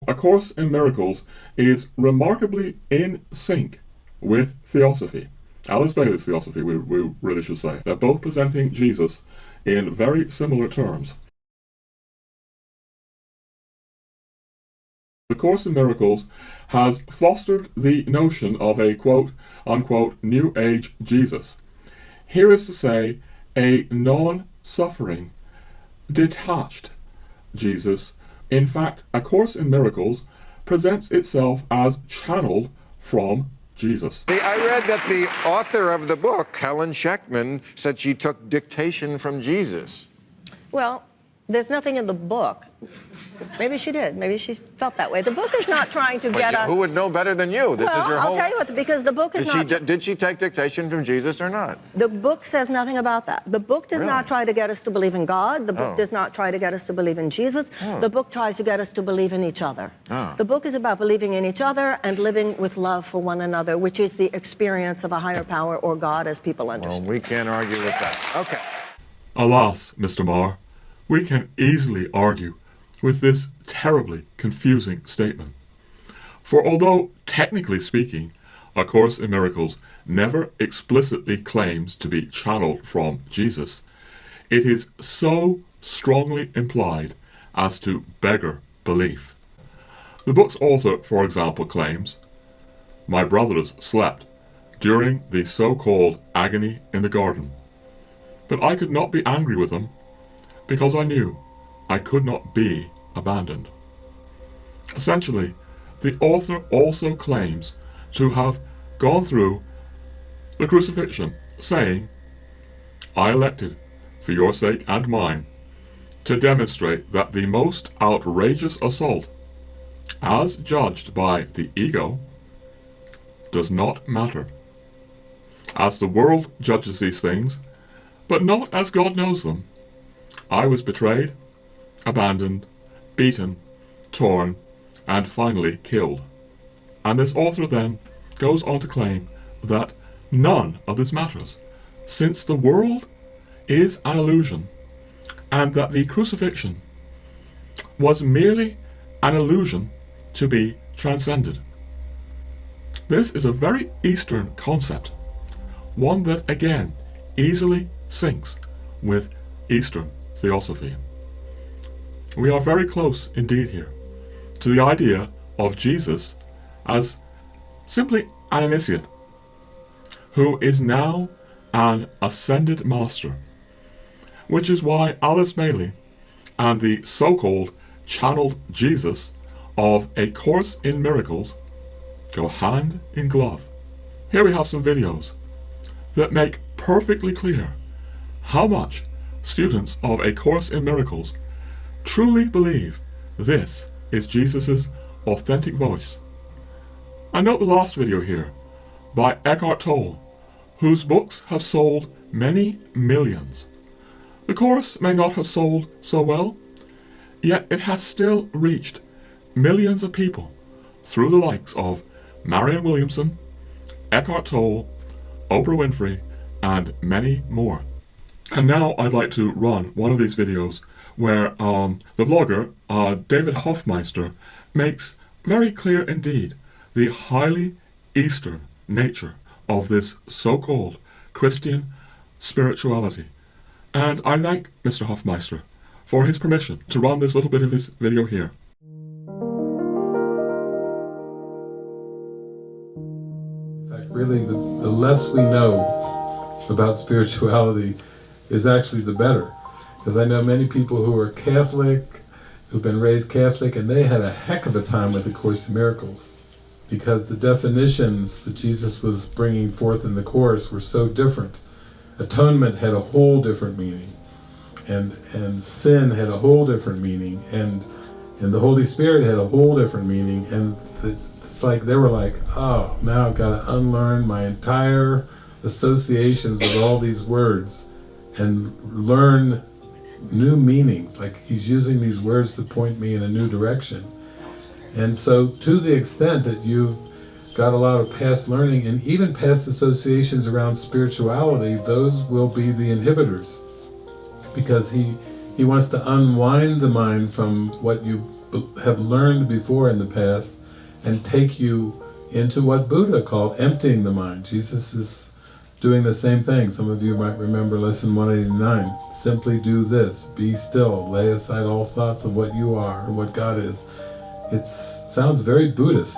A Course in Miracles is remarkably in sync with Theosophy. Alice Bailey's Theosophy, we really should say. They're both presenting Jesus in very similar terms. The Course in Miracles has fostered the notion of a quote-unquote New Age Jesus. Here is to say, a non-suffering, detached Jesus. In fact, A Course in Miracles presents itself as channeled from Jesus. I read that the author of the book, Helen Sheckman, said she took dictation from Jesus. Well, there's nothing in the book. Maybe she did. Maybe she felt that way. The book is not trying to get us... Who would know better than you? This is your whole... I'll tell you what, because the book is Did she take dictation from Jesus or not? The book says nothing about that. The book does not try to get us to believe in God. The book does not try to get us to believe in Jesus. The book tries to get us to believe in each other. The book is about believing in each other and living with love for one another, which is the experience of a higher power or God as people understand. Well, we can't argue with that. Okay. Alas, Mr. Marr, we can easily argue with this terribly confusing statement. For although, technically speaking, A Course in Miracles never explicitly claims to be channeled from Jesus, it is so strongly implied as to beggar belief. The book's author, for example, claims, "My brothers slept during the so-called agony in the garden, but I could not be angry with them because I knew I could not be abandoned." Essentially, the author also claims to have gone through the crucifixion, saying, "I elected, for your sake and mine, to demonstrate that the most outrageous assault, as judged by the ego, does not matter. As the world judges these things, but not as God knows them, I was betrayed, abandoned, beaten, torn, and finally killed." And this author then goes on to claim that none of this matters, since the world is an illusion, and that the crucifixion was merely an illusion to be transcended. This is a very Eastern concept, one that again easily syncs with Eastern Theosophy. We are very close indeed here to the idea of Jesus as simply an initiate who is now an ascended master, which is why Alice Bailey and the so-called channeled Jesus of A Course in Miracles go hand in glove. Here we have some videos that make perfectly clear how much students of A Course in Miracles truly believe this is Jesus' authentic voice. And note the last video here by Eckhart Tolle, whose books have sold many millions. The Course may not have sold so well, yet it has still reached millions of people through the likes of Marianne Williamson, Eckhart Tolle, Oprah Winfrey, and many more. And now I'd like to run one of these videos where the vlogger, David Hoffmeister, makes very clear indeed the highly Eastern nature of this so-called Christian spirituality. And I thank Mr. Hoffmeister for his permission to run this little bit of his video here. In fact, really, the less we know about spirituality is actually the better. Because I know many people who are Catholic, who've been raised Catholic, and they had a heck of a time with the Course in Miracles. Because the definitions that Jesus was bringing forth in the Course were so different. Atonement had a whole different meaning, and sin had a whole different meaning, and the Holy Spirit had a whole different meaning, and it's like they were like, oh, now I've got to unlearn my entire associations with all these words and learn new meanings. Like he's using these words to point me in a new direction. And so to the extent that you've got a lot of past learning and even past associations around spirituality, those will be the inhibitors, because he wants to unwind the mind from what you have learned before in the past and take you into what Buddha called emptying the mind. Jesus is doing the same thing. Some of you might remember lesson 189. Simply do this, be still, lay aside all thoughts of what you are or what God is. It sounds very Buddhist.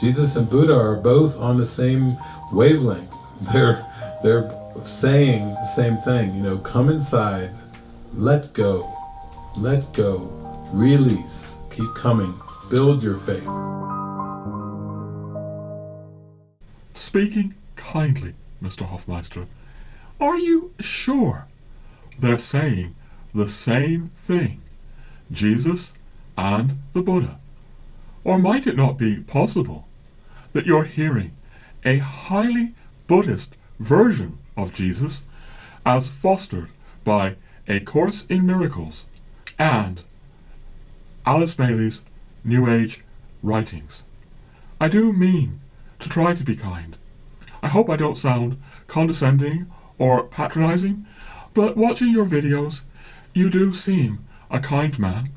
Jesus and Buddha are both on the same wavelength. They're saying the same thing, you know, come inside, let go, release, keep coming, build your faith. Speaking kindly, Mr. Hofmeister, are you sure they're saying the same thing, Jesus and the Buddha? Or might it not be possible that you're hearing a highly Buddhist version of Jesus as fostered by A Course in Miracles and Alice Bailey's New Age writings? I do mean to try to be kind. I hope I don't sound condescending or patronizing, but watching your videos, you do seem a kind man.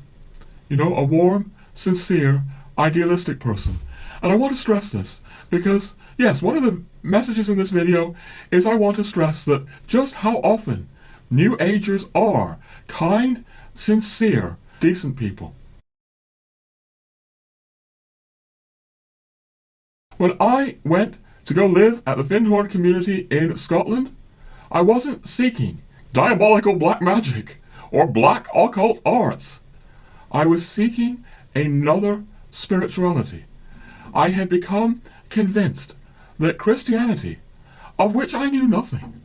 You know, a warm, sincere, idealistic person. And I want to stress this because, yes, one of the messages in this video is I want to stress that just how often New Agers are kind, sincere, decent people. When I went to go live at the Findhorn community in Scotland, I wasn't seeking diabolical black magic or black occult arts. I was seeking another spirituality. I had become convinced that Christianity, of which I knew nothing,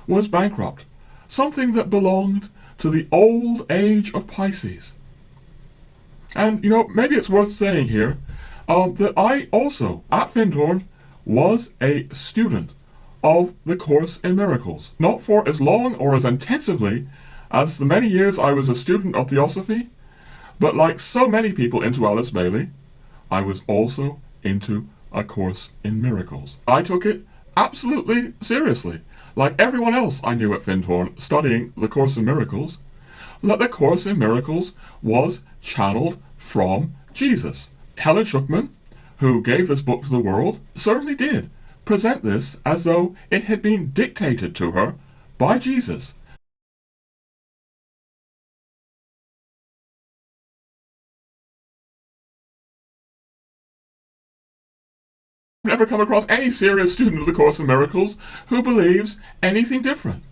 was bankrupt, something that belonged to the old age of Pisces. And, you know, maybe it's worth saying here that I also, at Findhorn, was a student of the Course in Miracles. Not for as long or as intensively as the many years I was a student of Theosophy, but like so many people into Alice Bailey, I was also into A Course in Miracles. I took it absolutely seriously, like everyone else I knew at Findhorn studying the Course in Miracles, that the Course in Miracles was channeled from Jesus. Helen Schuckman, who gave this book to the world, certainly did present this as though it had been dictated to her by Jesus. I've never come across any serious student of the Course in Miracles who believes anything different.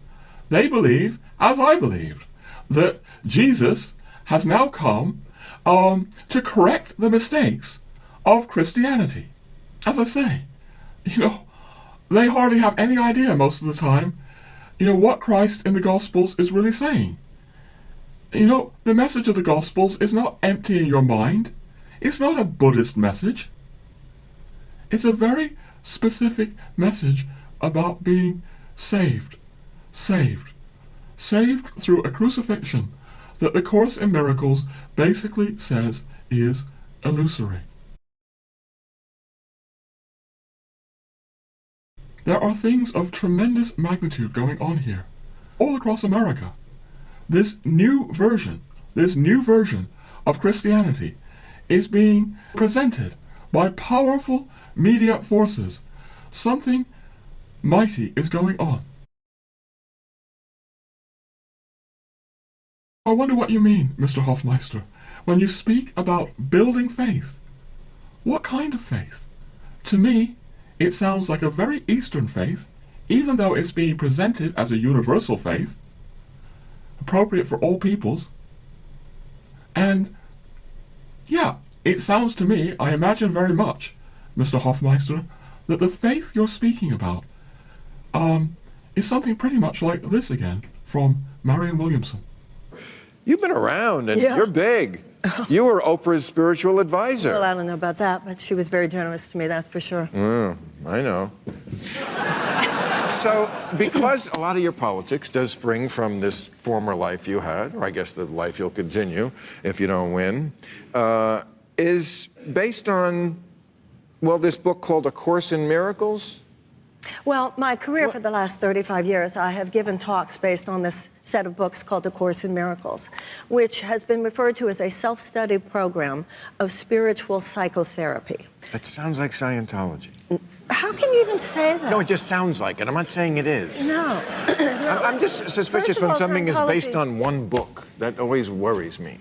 They believe, as I believed, that Jesus has now come to correct the mistakes of Christianity. As I say, you know, they hardly have any idea most of the time, you know, what Christ in the Gospels is really saying. You know, the message of the Gospels is not emptying your mind. It's not a Buddhist message. It's a very specific message about being saved. Saved through a crucifixion that the Course in Miracles basically says is illusory. There are things of tremendous magnitude going on here, all across America. This new version of Christianity is being presented by powerful media forces. Something mighty is going on. I wonder what you mean, Mr. Hofmeister, when you speak about building faith. What kind of faith? To me, it sounds like a very Eastern faith, even though it's being presented as a universal faith, appropriate for all peoples. And, yeah, it sounds to me, I imagine very much, Mr. Hofmeister, that the faith you're speaking about is something pretty much like this again, from Marianne Williamson. You've been around, and you're big. You were Oprah's spiritual advisor. Well, I don't know about that, but she was very generous to me, that's for sure. I know. So, because a lot of your politics does spring from this former life you had, or I guess the life you'll continue if you don't win, is based on, well, this book called A Course in Miracles? Well, my career for the last 35 years, I have given talks based on this set of books called A Course in Miracles, which has been referred to as a self-study program of spiritual psychotherapy. That sounds like Scientology. How can you even say that? No, it just sounds like it. I'm not saying it is. No. I'm just suspicious when something is based on one book. That always worries me.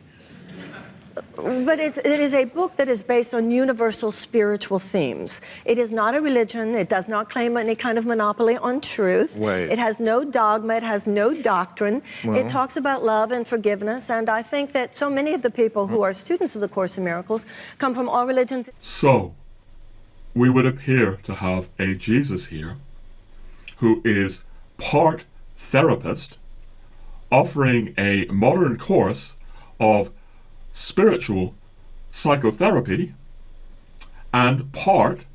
But it is a book that is based on universal spiritual themes. It is not a religion. It does not claim any kind of monopoly on truth. Wait. It has no dogma. It has no doctrine. Well. It talks about love and forgiveness. And I think that so many of the people who are students of the Course in Miracles come from all religions. So, we would appear to have a Jesus here who is part therapist, offering a modern course of spiritual psychotherapy, and part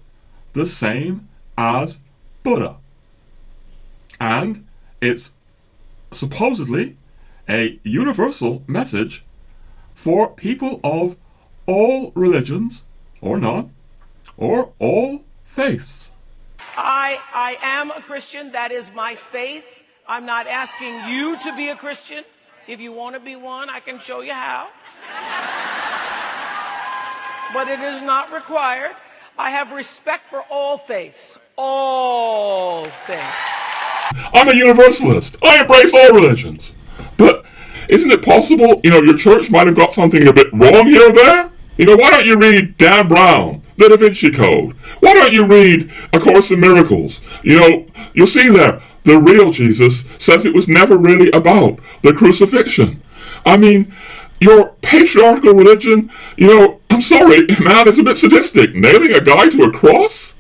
the same as Buddha. And it's supposedly a universal message for people of all religions, or not, or all faiths. I am a Christian. That is my faith. I'm not asking you to be a Christian. If you want to be one, I can show you how. But it is not required. I have respect for all faiths. All faiths. I'm a Universalist. I embrace all religions. But isn't it possible, your church might have got something a bit wrong here or there? Why don't you read Dan Brown, The Da Vinci Code? Why don't you read A Course in Miracles? You'll see there, the real Jesus says it was never really about the crucifixion. I mean, your patriarchal religion, I'm sorry, man, it's a bit sadistic. Nailing a guy to a cross?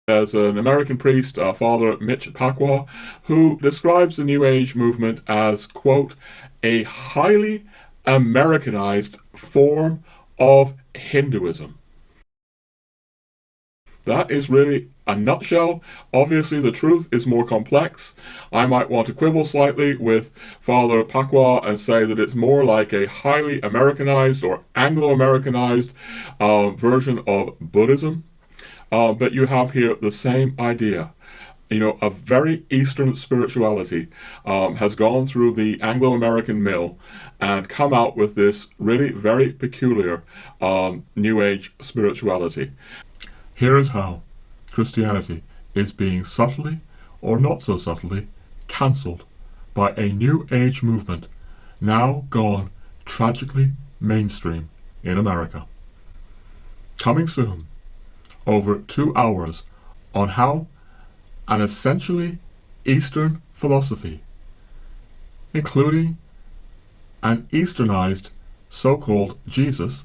There's an American priest, Father Mitch Pacwa, who describes the New Age movement as, quote, a highly Americanized form of Hinduism. That is really a nutshell. Obviously, the truth is more complex. I might want to quibble slightly with Father Pacwa and say that it's more like a highly Americanized or Anglo-Americanized version of Buddhism. But you have here the same idea. A very Eastern spirituality has gone through the Anglo-American mill and come out with this really very peculiar New Age spirituality. Here is how Christianity is being subtly, or not so subtly, cancelled by a New Age movement now gone tragically mainstream in America. Coming soon, over 2 hours on how an essentially Eastern philosophy, including an Easternized so-called Jesus,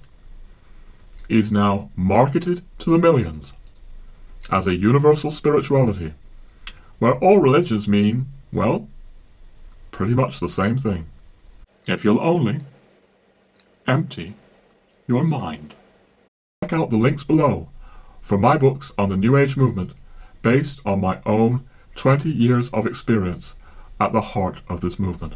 is now marketed to the millions as a universal spirituality, where all religions mean, well, pretty much the same thing. If you'll only empty your mind. Check out the links below for my books on the New Age movement, based on my own 20 years of experience at the heart of this movement.